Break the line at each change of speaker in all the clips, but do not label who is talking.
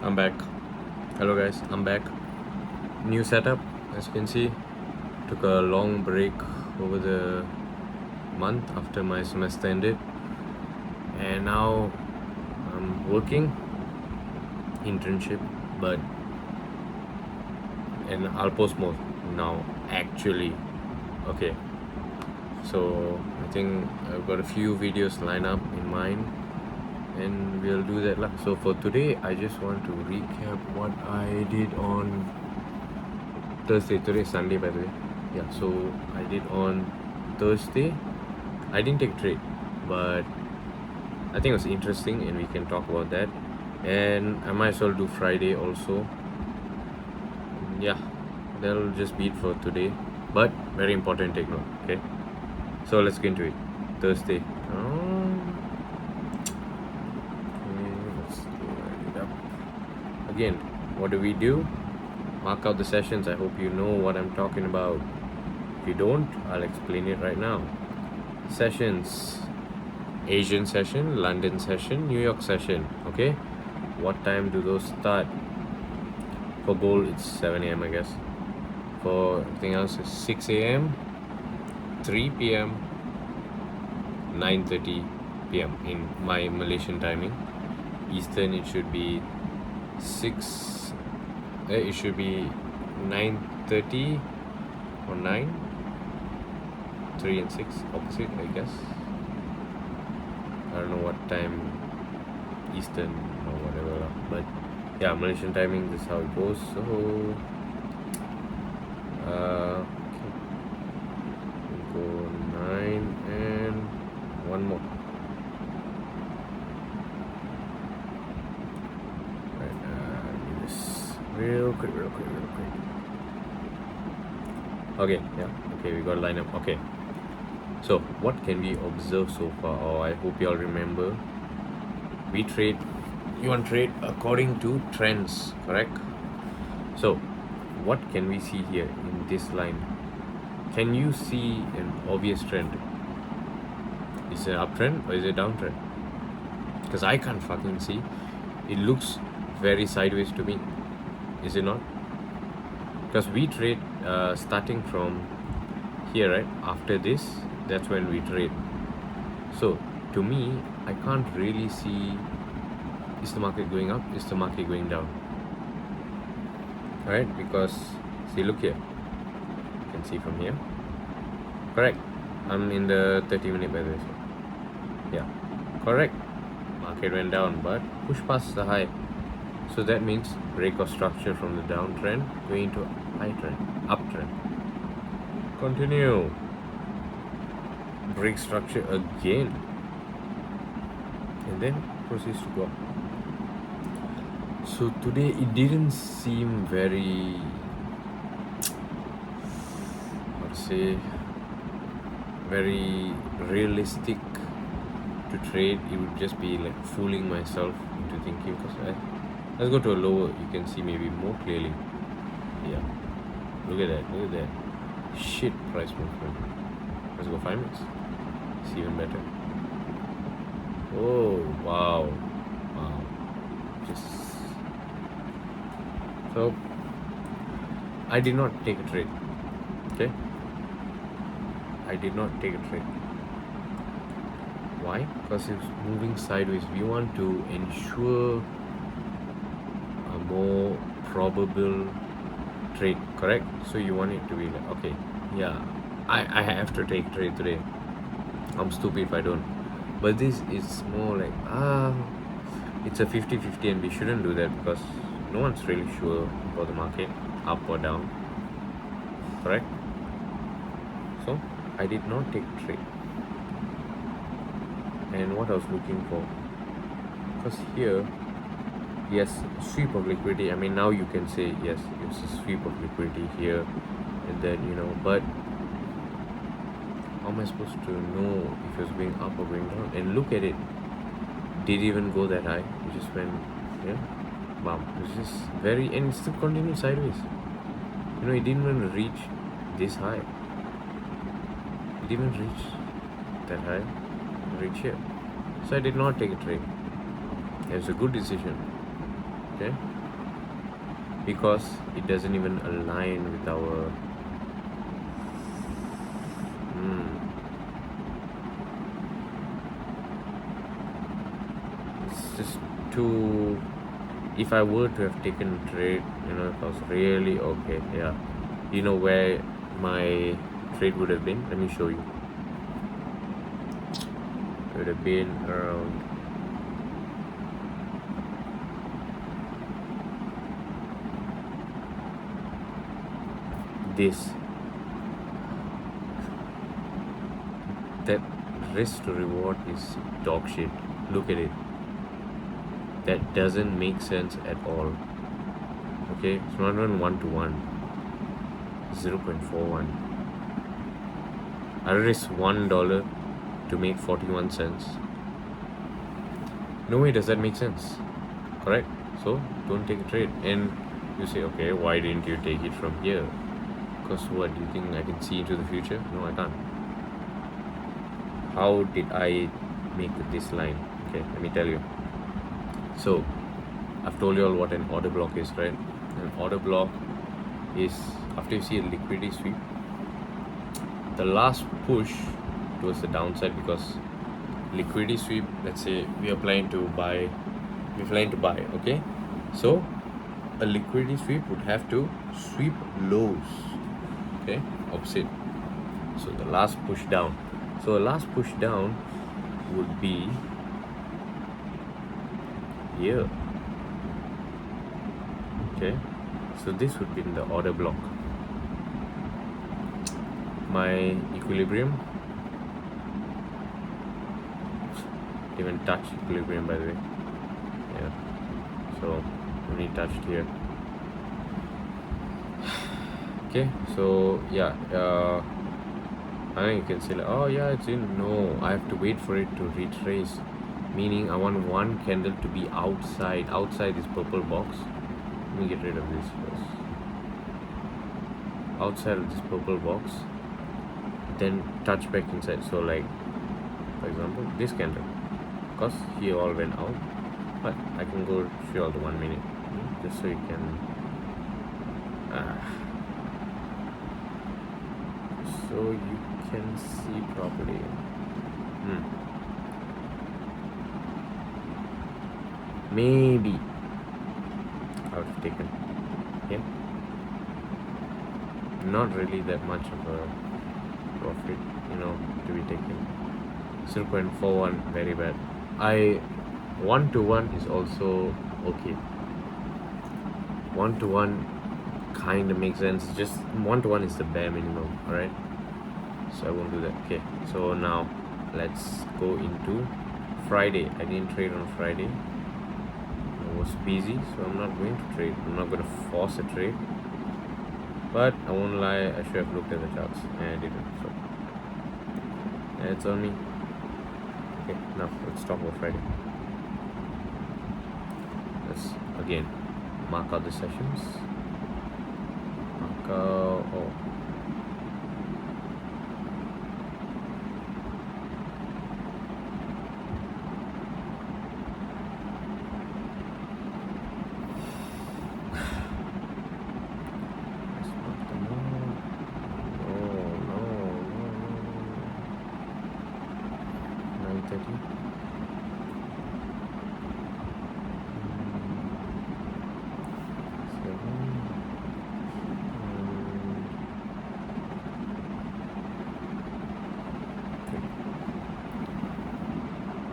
I'm back. Hello guys, I'm back. New setup, as you can see. Took a long break over the month after my semester ended, and now I'm working internship, but and I'll post more now actually. Okay, so I think I've got a few videos lined up in mind, and we'll do that lah. So for today, I just want to recap what I did on Thursday. Today is Sunday, by the way. Yeah, so I did on Thursday. I didn't take a trade, but I think it was interesting, and we can talk about that. And I might as well do Friday also. Yeah, that'll just be it for today. But very important, take note. Okay, so let's get into it. Thursday. Okay, let's light it up. Again, what do we do? Mark out the sessions. I hope you know what I'm talking about. If you don't, I'll explain it right now. Sessions: Asian session, London session, New York session. Okay, what time do those start? For gold, it's 7 a.m. I guess. For everything else, it's 6 a.m., 3 p.m., 9:30 p.m. in my Malaysian timing. Eastern, it should be 6. It should be 9:30 or 9. 3 and 6 opposite, I guess. I don't know what time Eastern or whatever, but yeah, Malaysian timing, this is how it goes. So okay. We'll go 9 and one more. Right, do this real quick. Okay, yeah, okay, we got to line up. Okay, so what can we observe so far? Or I hope you all remember, you want to trade according to trends, correct? So what can we see here in this line? Can you see an obvious trend? Is it an uptrend or is it a downtrend? Because I can't fucking see. It looks very sideways to me, is it not? Because we trade starting from here, right? After this, that's when we trade. So to me, I can't really see, is the market going up, is the market going down? Right? Because see, look here, you can see from here, correct? I'm in the 30-minute by the way. Yeah, correct, market went down but push past the high, so that means break of structure from the downtrend going to high trend, uptrend. Continue, break structure again, and then proceeds to go up. So today it didn't seem very, how to say, very realistic to trade. It would just be like fooling myself into thinking, because let's go to a lower, you can see maybe more clearly. Yeah, look at that shit price movement. Let's go 5 minutes, it's even better. Oh wow, just so I did not take a trade. Okay, I did not take a trade. Why? Because it's moving sideways. We want to ensure a more probable trade, correct? So you want it to be like, okay, yeah, I have to take trade today. I'm stupid if I don't. But this is more like, it's a 50-50, and we shouldn't do that because no one's really sure about the market, up or down, correct? So I did not take trade. And what I was looking for, because here, yes, sweep of liquidity. I mean, now you can say yes, it's a sweep of liquidity here, and then but how am I supposed to know if it's going up or going down? And look at it, did it even go that high? It just went, bam. It's just very, and it still continued sideways. It didn't even reach this high. It didn't even reach that high, reach here. So I did not take a trade. It was a good decision. okay, because it doesn't even align with our it's just too. If I were to have taken a trade, if I was really okay, yeah, you know where my trade would have been. Let me show you. It would have been around this. That risk to reward is dog shit. Look at it. That doesn't make sense at all. Okay, it's not even 1-to-1. 0.41. I risk $1 to make 41 cents. No way does that make sense. Correct? So don't take a trade. And you say, okay, why didn't you take it from here? Because what, do you think I can see into the future? No, I can't. How did I make this line? Okay, let me tell you. So I've told you all what an order block is, right? An order block is after you see a liquidity sweep, the last push towards the downside, because liquidity sweep, let's say we're planning to buy, okay? So a liquidity sweep would have to sweep lows, okay, opposite. So the last push down. So a last push down would be here. Okay, so this would be in the order block. My equilibrium, even touch equilibrium, by the way. Yeah, so only touched here. Okay, so yeah, I think you can say like, oh yeah, it's in. No, I have to wait for it to retrace, meaning I want one candle to be outside this purple box. Let me get rid of this first. Outside of this purple box, then touch back inside. So like, for example, this candle, because he all went out, but I can go show all the 1 minute, just so you can so you can see properly. Maybe I would have taken, yeah, not really that much of a profit, to be taken. 0.41, very bad. 1-to-1 is also okay. 1-to-1 kind of makes sense. Just 1-to-1 is the bare minimum, alright? So I won't do that. Okay, so now let's go into Friday. I didn't trade on Friday. I was busy, so I'm not going to trade. I'm not going to force a trade. But I won't lie, I should have looked at the charts, and I didn't. So it's on me. Okay, now let's talk about Friday. Let's again mark out the sessions. Mark out. Oh.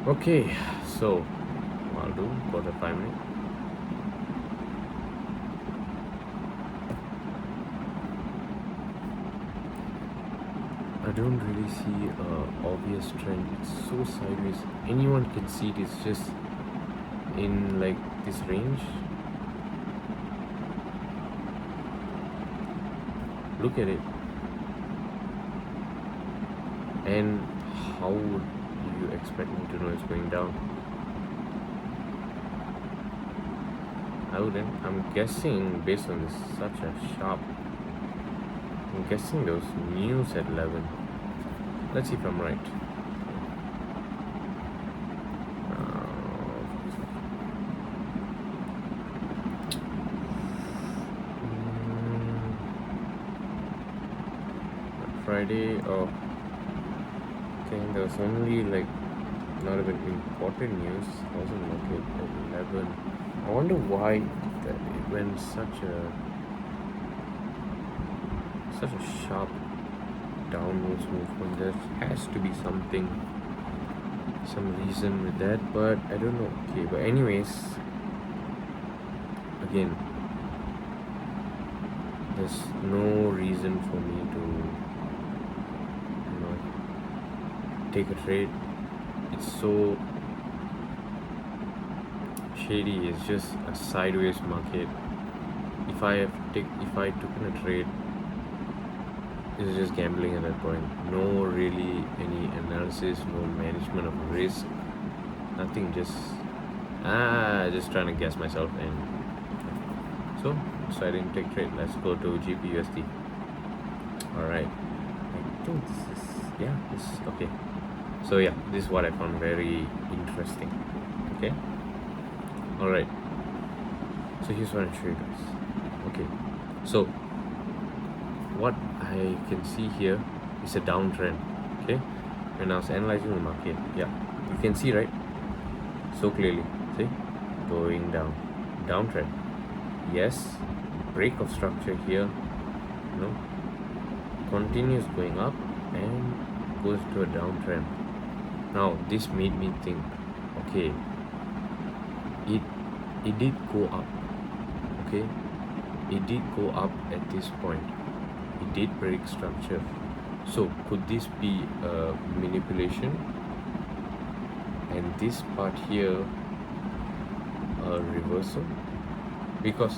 Okay, so I'll do for the 5 minutes. I don't really see a obvious trend. It's so sideways. Anyone can see it. It's just in like this range. Look at it. And how would you expect me to know it's going down? I wouldn't. I'm guessing based on this such a sharp. I'm guessing those news at 11. Let's see if I'm right. Friday. Oh, okay, there was only like not even important news. Wasn't market at 11. I wonder why that it went such a sharp downwards movement. There has to be some reason with that, but I don't know. Okay, but anyways, again, there's no reason for me to, take a trade. It's so shady. It's just a sideways market. If I took in a trade, it's just gambling at that point. No really any analysis, no management of risk, nothing. Just trying to guess myself, and so I didn't take trade. Let's go to GPUSD. All right, I think this is okay. So yeah, this is what I found very interesting. Okay, all right. So here's what I'm showing you guys. Okay, so what I can see here is a downtrend. Okay, when I was analyzing the market, yeah, you can see, right, so clearly. See, going down, downtrend. Yes, break of structure here. Continues going up and goes to a downtrend. Now this made me think, okay, it did go up. Okay, it did go up at this point. It did break structure. So could this be a manipulation? And this part here a reversal? Because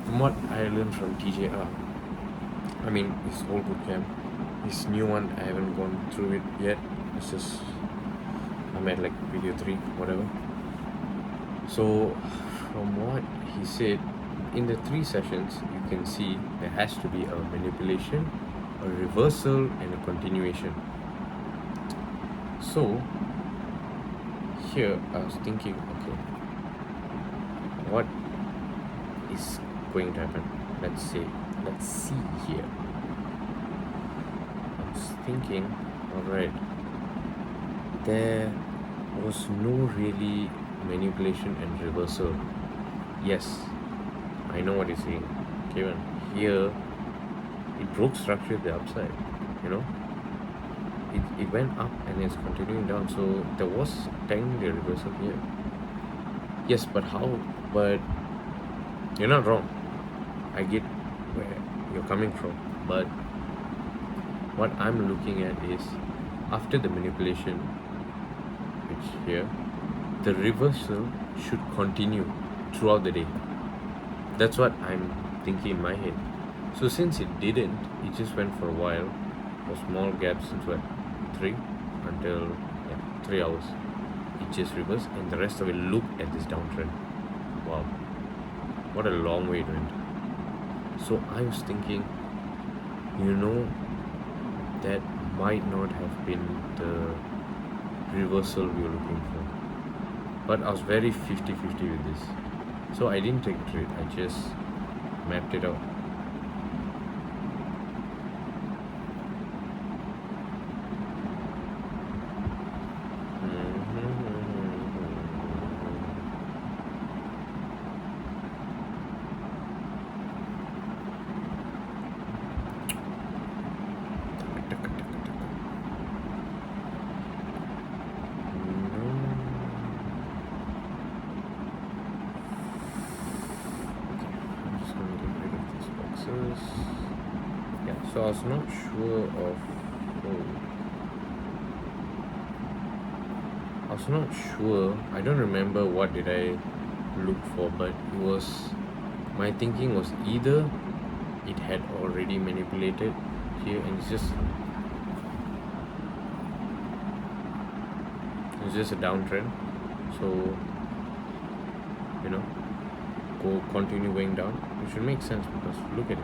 from what I learned from TJR, I mean his old bootcamp, his new one I haven't gone through it yet. It's just I'm at like video 3, whatever. So from what he said, in the 3 sessions you can see there has to be a manipulation, a reversal, and a continuation. So here I was thinking, okay, what is going to happen? Let's see here. I was thinking, alright, there was no really manipulation and reversal. Yes, I know what you're saying. Kevin, here it broke structure at the upside, it went up and it's continuing down, so there was technically a reversal here. Yes, but how? But you're not wrong. I get where you're coming from, but what I'm looking at is after the manipulation, which here, the reversal should continue throughout the day. That's what I'm thinking in my head. So since it didn't, it just went for a while, for small gaps since 3 until 3 hours. It just reversed, and the rest of it looked at this downtrend. Wow, what a long way it went. So I was thinking, that might not have been the reversal we were looking for. But I was very 50-50 with this. So I didn't take a trade, I just mapped it out. Yeah, so I was not sure of I was not sure. I don't remember what did I look for, but it was, my thinking was either it had already manipulated here and it's just a downtrend, so continue going down. It should make sense because look at it,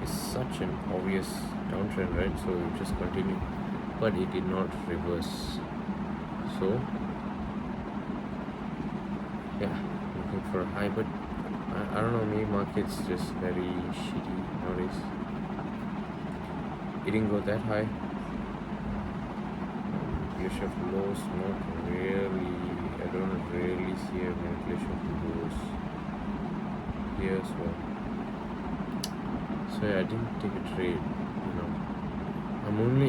it's such an obvious downtrend, right? So it just continue, but it did not reverse. So yeah, looking for a high, but I don't know, maybe market's just very shitty nowadays. it didn't go that high. Manipulation of lows, not really. I don't really see a manipulation of lows here as well. So yeah, I didn't take a trade, you know.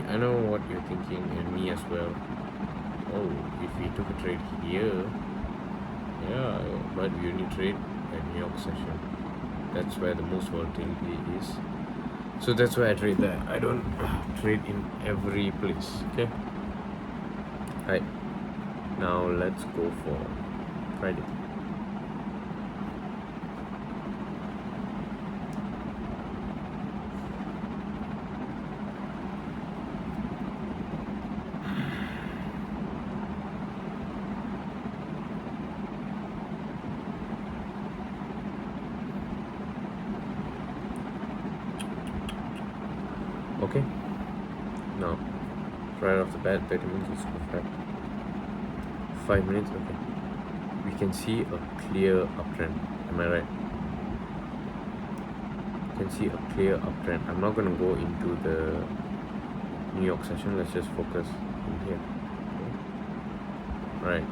I know what you're thinking, and me as well. Oh, if we took a trade here, yeah, but we only trade at New York session. That's where the most volatility is. So that's why I trade there. I don't trade in every place. Okay. Right. Now let's go for Friday. Okay. Now, right off the bat, 30 minutes is perfect. 5 minutes, okay. We can see a clear uptrend. Am I right? You can see a clear uptrend. I'm not going to go into the New York session. Let's just focus in here. Okay. Right.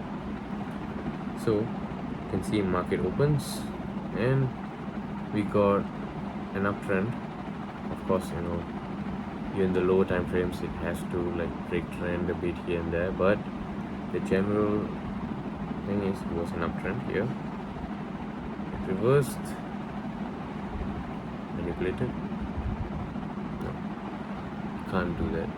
So, you can see market opens and we got an uptrend. Of course, you know, in the lower time frames it has to like break trend a bit here and there, but the general thing is it was an uptrend here. It reversed, manipulated. No, can't do that.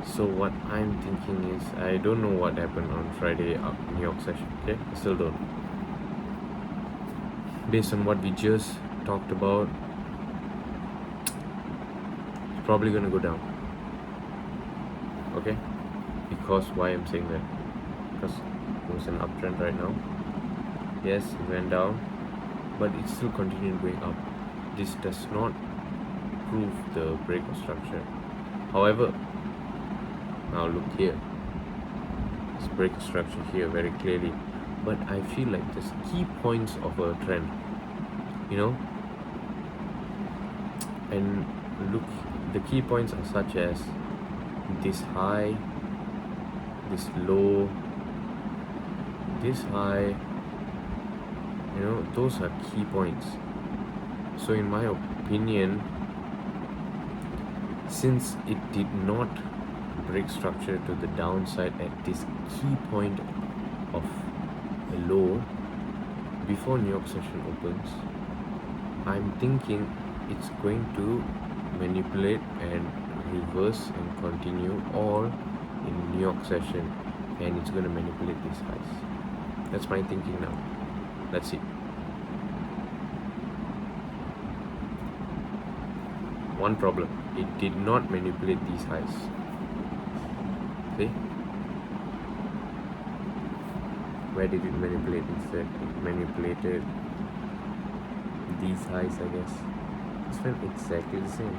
So what I'm thinking is, I don't know what happened on Friday up New York session. Okay, I still don't. Based on what we just talked about, it's probably gonna go down. Okay, because why I'm saying that? Because it was an uptrend right now. Yes, it went down, but it still continued going up. This does not prove the break of structure. However, now look here. This break of structure here very clearly, but I feel like there's key points of a trend, you know. And look, the key points are such as this high, this low, this high. You know, those are key points. So in my opinion, since it did not break structure to the downside at this key point of a low before New York session opens, I'm thinking it's going to manipulate and reverse and continue all in New York session, and it's going to manipulate these highs. That's my thinking now. Let's see. One problem, it did not manipulate these highs. See? Where did it manipulate instead? It manipulated these highs, I guess. This one exactly the same.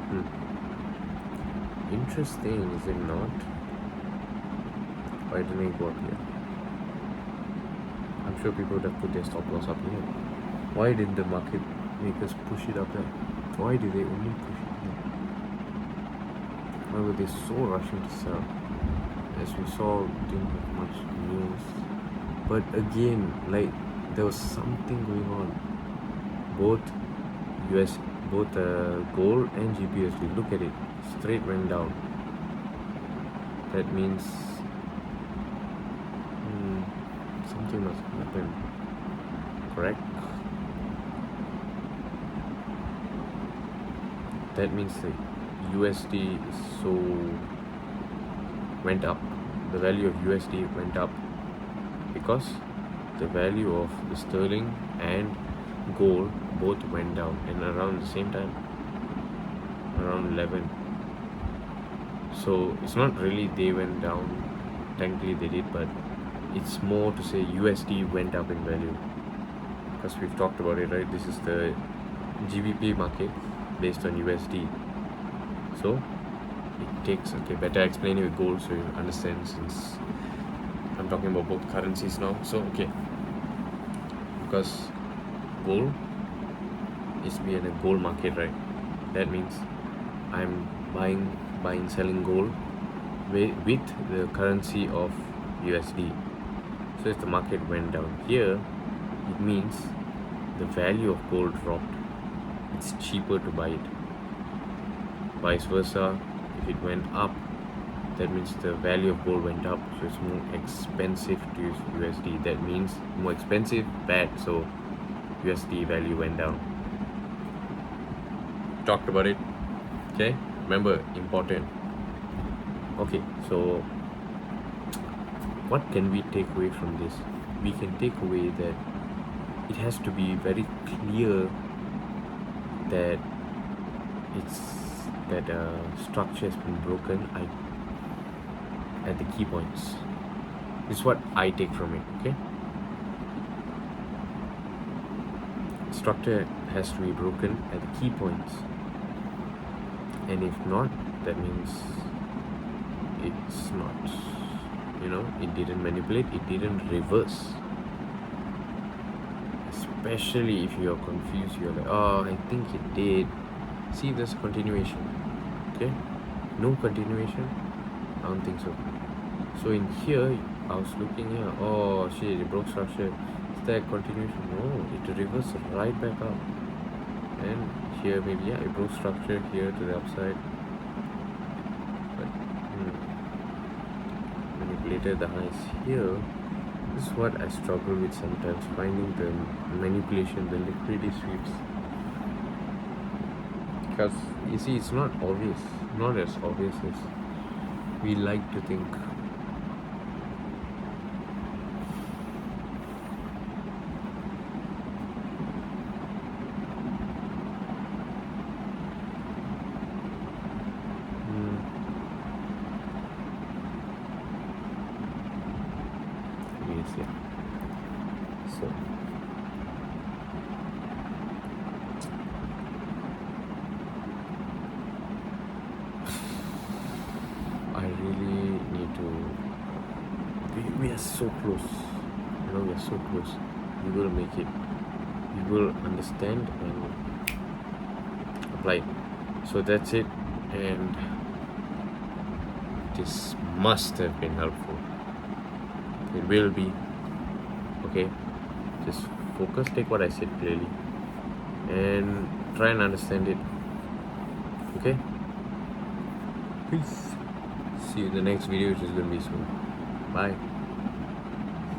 Interesting, is it not? Why didn't it go up here? I'm sure people would have put their stop loss up here. Why did the market makers push it up there? Why did they only push it here? Why were they so rushing to sell? As we saw, didn't have much news. But again, like, there was something going on. Both gold and GBP. Look at it, straight went down. That means something must happen. Correct? That means the USD went up. The value of USD went up because the value of the sterling and gold both went down, and around the same time, around 11. So it's not really they went down, technically they did, but it's more to say USD went up in value, because we've talked about it, right? This is the GBP market based on USD. So it takes, okay, better explain it with gold so you understand, since I'm talking about both currencies now. So okay, because gold is me in a gold market, right? That means I'm buying selling gold with the currency of USD. So if the market went down here, it means the value of gold dropped. It's cheaper to buy it. Vice versa, if it went up, that means the value of gold went up, so it's more expensive to use USD. That means more expensive, bad, so USD value went down. Talked about it. Okay, remember, important. Okay, so what can we take away from this? We can take away that it has to be very clear that structure has been broken at the key points. This is what I take from it. Okay, structure has to be broken at the key points, and if not, that means it's not, it didn't manipulate, it didn't reverse. Especially if you're confused, you're like, oh, I think it did. See, there's continuation. Okay, no continuation, I don't think so. So in here, I was looking here, oh shit, it broke structure. Is there continuation? No, it reversed right back up. And here maybe, yeah, it broke structure here to the upside, but manipulated the highs here. This is what I struggle with sometimes, finding the manipulation, the liquidity sweeps. Because you see, it's not obvious, not as obvious as we like to think. Yes, yeah. So I really need to. We are so close. We are so close. We will make it. We will understand and apply it. So that's it. And this must have been helpful. It will be. Okay. Just focus. Take what I said clearly, and try and understand it. Okay. Peace. See you in the next video, which is going to be soon. Bye.